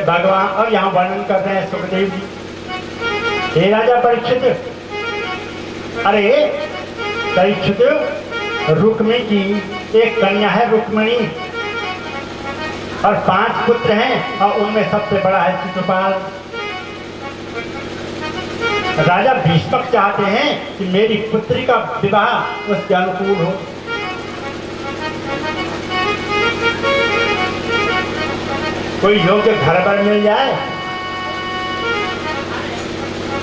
भगवान और यहाँ वर्णन कर रहे हैं सुखदेव जी। हे राजा परीक्षित, अरे परीक्षित, रुक्मी की एक कन्या है रुक्मिणी और 5 पुत्र हैं और उनमें सबसे बड़ा है शिशुपाल। राजा भीष्मक चाहते हैं कि मेरी पुत्री का विवाह उसके अनुकूल हो। कोई योग्य घर पर मिल जाए,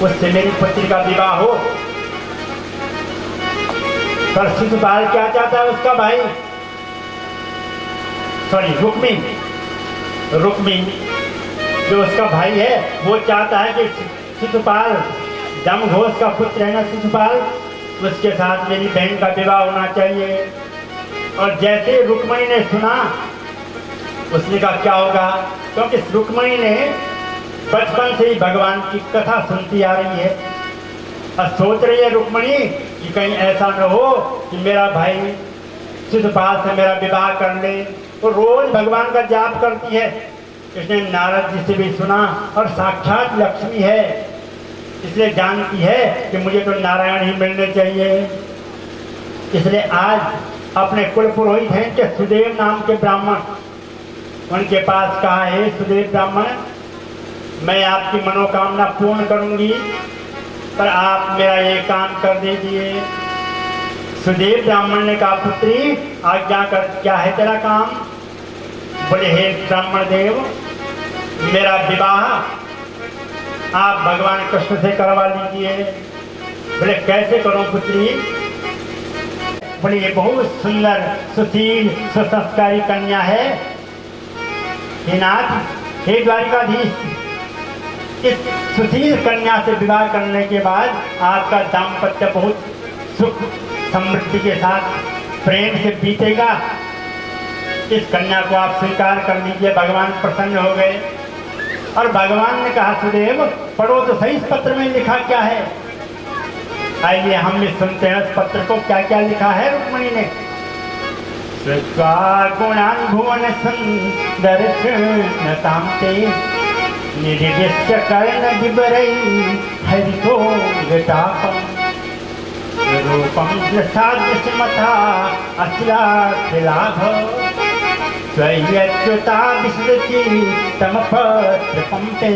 उससे मेरी पुत्री का विवाह हो। पर शिशुपाल क्या चाहता है उसका भाई, सॉरी रुक्मी जो उसका भाई है वो चाहता है कि शिशुपाल, जमघोष का पुत्र है ना शिशुपाल, उसके साथ मेरी बहन का विवाह होना चाहिए। और जैसे रुक्मिणी ने सुना, उसने कहा क्या होगा, क्योंकि रुक्मिणी ने बचपन से ही भगवान की कथा सुनती आ रही है और सोच रही है रुक्मिणी कि कहीं ऐसा न हो कि मेरा भाई शिशुपाल से मेरा विवाह कर ले। वो रोज भगवान का जाप करती है। इसने नारद जी से भी सुना और साक्षात लक्ष्मी है, इसलिए जानती है कि मुझे तो नारायण ही मिलने चाहिए। इसलिए आज अपने कुल पुरोहित हैं कि सुदेव नाम के ब्राह्मण, उनके पास कहा है सुदेव ब्राह्मण, मैं आपकी मनोकामना पूर्ण करूंगी, पर आप मेरा ये काम कर दीजिए। सुदेव ब्राह्मण ने कहा पुत्री आज्ञा कर, क्या है तेरा काम। बोले हे ब्राह्मण देव, मेरा विवाह आप भगवान कृष्ण से करवा लीजिए। बोले कैसे करूं पुत्री। बोले ये बहुत सुंदर सुशील सुसंस्कारी कन्या है। हे नाथ, हे द्वारिकाधीश, इस सुशील कन्या से विवाह करने के बाद आपका दाम्पत्य बहुत सुख समृद्धि के साथ प्रेम से बीतेगा। इस कन्या को आप स्वीकार कर लीजिए। भगवान प्रसन्न हो गए और भगवान ने कहा सुदेव पढ़ो तो सही, इस पत्र में लिखा क्या है। आइए हम भी सुनते हैं इस पत्र को क्या क्या लिखा है रुक्मिणी ने। श्रुत्वा गुणान् भुवन सुंदर कृष्णकान्ते निर्दिश्य कर्णगिबरै हरितो गतापम् रूपं दृशादृशमथा अश्लाघ्यलाभ स्वयच्युता विस्मृति तमपत्रपंते।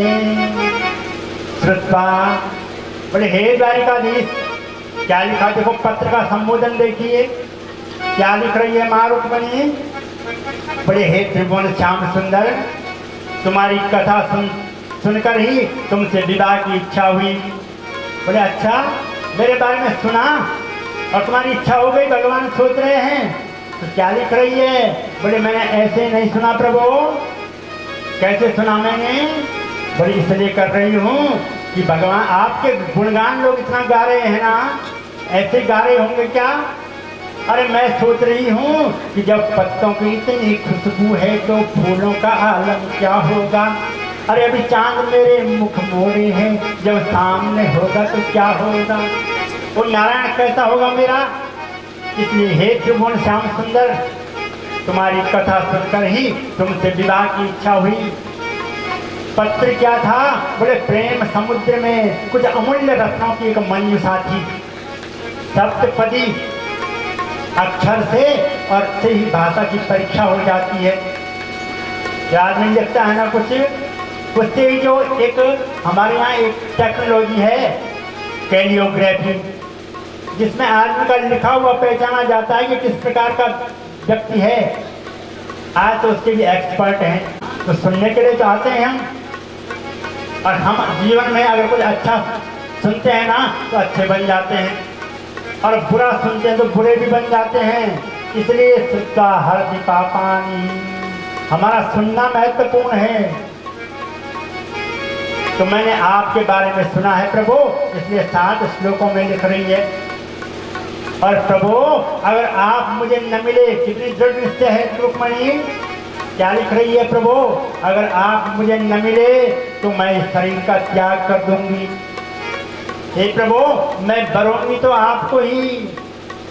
श्रुत्वा, बोले हे द्वारिकाधीश, क्या लिखा, देखो पत्र का संबोधन देखिए क्या लिख रही है माँ रुक्मिणी। बोले हे त्रिभुवन श्याम सुंदर, तुम्हारी कथा सुनकर ही तुमसे विवाह की इच्छा हुई। बोले अच्छा, मेरे बारे में सुना और तुम्हारी इच्छा हो गई, भगवान सोच रहे हैं, तो क्या लिख रही है। बोले मैंने ऐसे नहीं सुना प्रभु। कैसे सुना मैंने। बड़ी इसलिए कर रही हूँ कि भगवान आपके गुणगान लोग इतना गा रहे हैं ना, ऐसे गा रहे होंगे क्या। अरे मैं सोच रही हूँ कि जब पत्तों की इतनी खुशबू है तो फूलों का आलम क्या होगा। अरे अभी चांद मेरे मुख मोड़े हैं, जब सामने होगा तो क्या होगा। वो नारायण कैसा होगा मेरा। इसलिए हे त्रिभुवन श्याम सुंदर, तुम्हारी कथा सुनकर ही तुमसे विवाह की इच्छा हुई। पत्र क्या था। बोले प्रेम समुद्र में कुछ अमूल्य रत्नों की एक मंजूषा थी। सप्तपदी अक्षर से और से ही भाषा की परीक्षा हो जाती है। याद नहीं लगता है ना कुछ। उससे जो एक हमारे यहाँ एक टेक्नोलॉजी है कैलियोग्राफी, जिसमें आदमी का लिखा हुआ पहचाना जाता है कि किस प्रकार का व्यक्ति है। आज तो उसके लिए एक्सपर्ट हैं, तो सुनने के लिए चाहते हैं हम। और हम जीवन में अगर कुछ अच्छा सुनते हैं ना तो अच्छे बन जाते हैं, और बुरा सुनते हैं तो बुरे भी बन जाते हैं। इसलिए सुनता हर पापानी, हमारा सुनना महत्वपूर्ण है। तो मैंने आपके बारे में सुना है प्रभु, इसलिए 7 श्लोकों में लिख रही है। और प्रभु अगर आप मुझे न मिले, कितनी दृढ़ निश्चय है रुक्मिणी। क्या लिख रही है प्रभु, अगर आप मुझे न मिले तो मैं इस शरीर का त्याग कर दूंगी। हे प्रभु मैं बरूंगी तो आपको ही,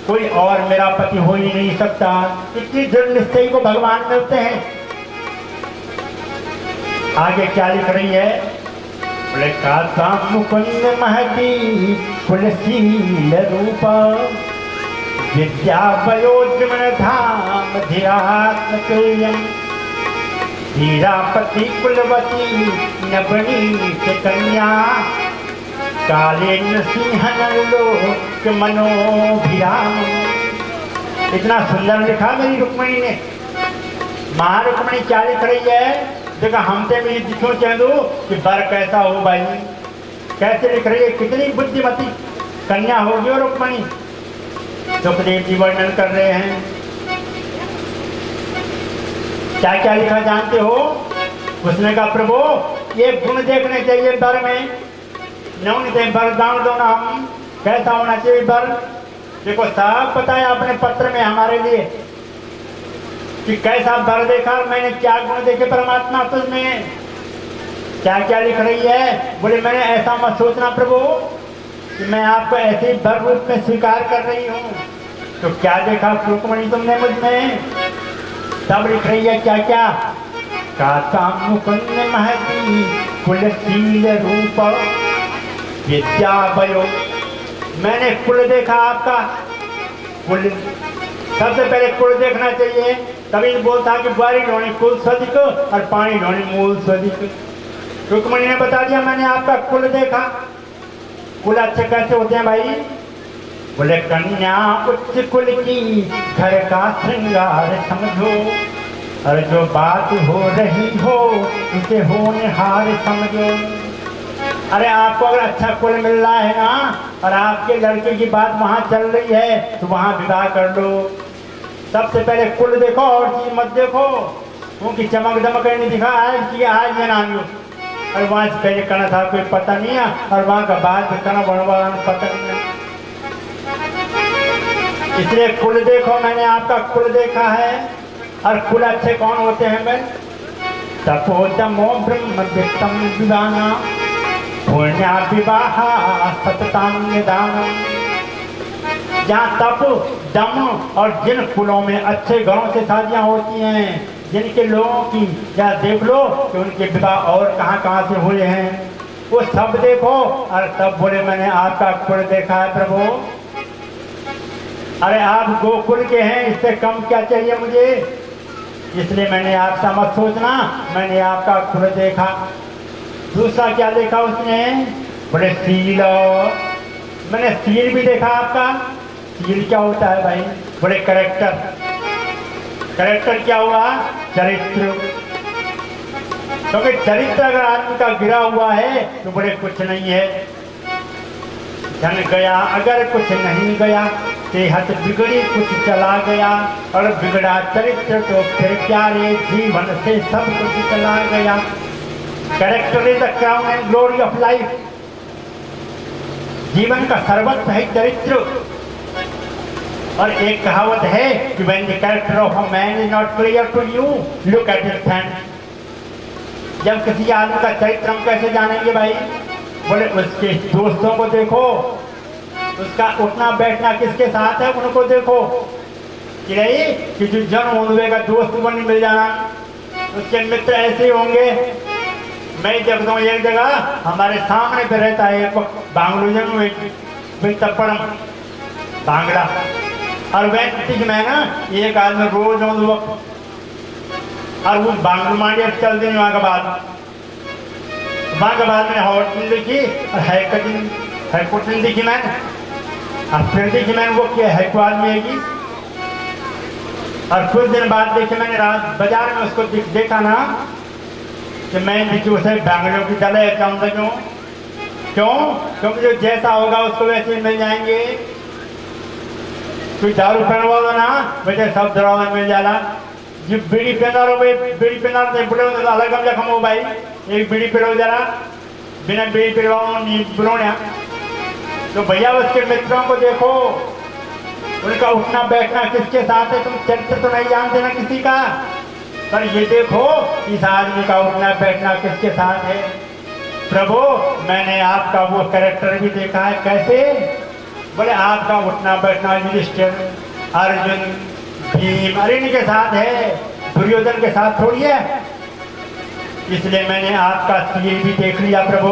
कोई और मेरा पति हो ही नहीं सकता। इतनी दृढ़ निश्चय को भगवान मिलते हैं। आगे क्या लिख रही है? बोले काता मुकुंद महती कुलशील रूपा विद्या वयोजमन धाम ध्यात्म तुल्यम धीरापति कुलवती नवनीत कन्या काले सिंहन मनोभिराम। इतना सुंदर लिखा मेरी रुक्मणी ने। महारुक्मणी क्या लिख रही है? देखा हमसे मेरी दिखो चंदू कि बर कैसा हो भाई, कैसे लिख रही है, कितनी बुद्धिमती कन्या होगी और रुक्मणी। सुखदेव जी वर्णन कर रहे हैं, क्या क्या लिखा जानते हो? उसने कहा प्रभु ये गुण देखने चाहिए बर में, नौन बर दान दो ना, हम कैसा होना चाहिए बर। देखो साफ बताया आपने पत्र में हमारे लिए कि कैसा बर देखा, मैंने क्या गुण देखे परमात्मा तुझमें, क्या क्या लिख रही है। बोले मैंने ऐसा मत सोचना प्रभु कि मैं आपको ऐसे ही बर रूप में स्वीकार कर रही हूँ। तो क्या देखा रुक्मणी तुमने मुझ में? तब लिख रही है क्या क्या? काता मुकुंद महती कुलशील रूप विद्या वयो। मैंने कुल देखा आपका, कुल सबसे पहले कुल देखना चाहिए, तभी बोलता कि बारी ढोनी कुल स्वधिक और पानी ढोनी मूल स्वधिक। रुक्मणी ने बता दिया मैंने आपका कुल देखा। कुल अच्छे कैसे होते हैं भाई? बोले कन्या उच्च कुल की घर का श्रृंगार समझो, और जो बात हो रही हो उसे होनहार समझो। अरे आपको अगर अच्छा कुल मिल रहा है ना और आपके लड़के की बात वहाँ चल रही है तो वहाँ विवाह कर लो। सबसे पहले कुल देखो और चीज मत देखो, क्योंकि चमक दमक नहीं दिखा आज मैं नाम लो और वहाँ से पहले करना था कोई पता नहीं है, और वहाँ का बाद में करना बनवा पता नहीं है। इसलिए कुल देखो, मैंने आपका कुल देखा है। और कुल अच्छे कौन होते हैं भाई? तपोदमो ब्रह्म वित्तम विदाना पुण्या विवाह सतताम निदानम। जहाँ तप दम और जिन कुलों में अच्छे घरों से शादियाँ होती हैं, जिनके लोगों की या देख लो कि उनके विवाह और कहाँ कहाँ से हुए हैं, वो सब देखो। और तब बोले मैंने आपका कुल देखा है प्रभु। अरे आप गोकुल के हैं, इससे कम क्या चाहिए मुझे? इसलिए मैंने आपसा मत सोचना, मैंने आपका कुल देखा। दूसरा क्या देखा उसने? बोले सील, मैंने सील भी देखा आपका। सील क्या होता है भाई? बोले कैरेक्टर। कैरेक्टर क्या हुआ? चरित्र। क्योंकि चरित्र अगर आदमी का गिरा हुआ है तो बोले कुछ नहीं है। धन गया अगर कुछ नहीं गया, सेहत बिगड़ी कुछ चला गया, और बिगड़ा चरित्र तो फिर प्यारे जीवन से सब कुछ चला गया। Character is the crown and glory of life. जीवन का सर्वस्व है चरित्र। और एक कहावत है कि when the character of a man is not clear to you, look at his hand। जब किसी आदमी का चरित्र हम कैसे जानेंगे भाई? बोले उसके दोस्तों को देखो, उसका उठना बैठना किसके साथ है उनको देखो। कि नहीं कि जो जन्म होने का दोस्त को नहीं मिल जाना, उसके मित्र ऐसे होंगे। मैं देखता हूँ एक जगह हमारे सामने पे रहता है एक बांग्लोजन तपड़म बांगड़ा, और वह मैं ना एक आदमी रोज और वो बांग्लू मांडिया चल देने वहाँ के बाद मैंने होटल देखी और हाईकोर्ट देखी मैंने, और फिर देखी मैंने वो क्या हाईको आदमी है। और कुछ दिन बाद देखी मैंने रात बाजार में उसको देखा ना कि मैं देखी उसे बैंगलोर की डले क्यों? क्योंकि जो जैसा होगा उसको वैसे ही मिल जाएंगे। कोई दारू पहनवा दो ना वैसे सब दरवाजा मिल जाला। जो बीड़ी पहना रहो भाई, बीड़ी पहना रहे बुढ़े तो अलग हम जखम हो भाई, एक बीड़ी पिलो जरा, बिना बीड़ी पिलवाओ नहीं बुलोण्या। तो भैया उसके मित्रों को देखो, उनका उठना बैठना किसके साथ है। तुम चरित्र तो नहीं जानते ना किसी का, पर ये देखो इस आदमी का उठना बैठना किसके साथ है। प्रभु मैंने आपका वो कैरेक्टर भी देखा है। कैसे? बोले आपका उठना बैठना युधिष्ठिर, अर्जुन, भीम, अरे इनके साथ है, दुर्योधन के साथ थोड़ी है। इसलिए मैंने आपका शील भी देख लिया प्रभु।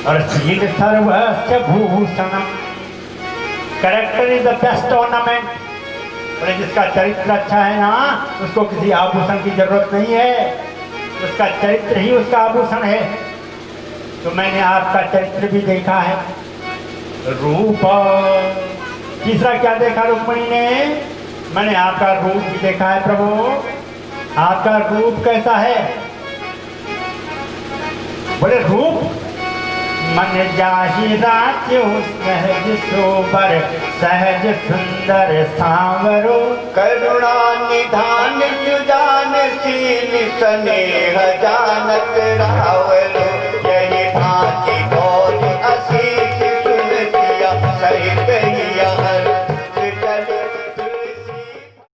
और शील सर्वस्य भूषणम, character is the best ornament. और जिसका चरित्र अच्छा है ना, उसको किसी आभूषण की जरूरत नहीं है, उसका चरित्र ही उसका आभूषण है। तो मैंने आपका चरित्र भी देखा है। रूप, तीसरा क्या देखा रुक्मिणी ने? मैंने आपका रूप भी देखा है प्रभु। आपका रूप कैसा है? बोले रूप मन जाहि रात्यो सहज सोबर, सहज सुंदर सांवरो, करुणा निधान जुजान शील स्नेह जानत रावलो, यही भांति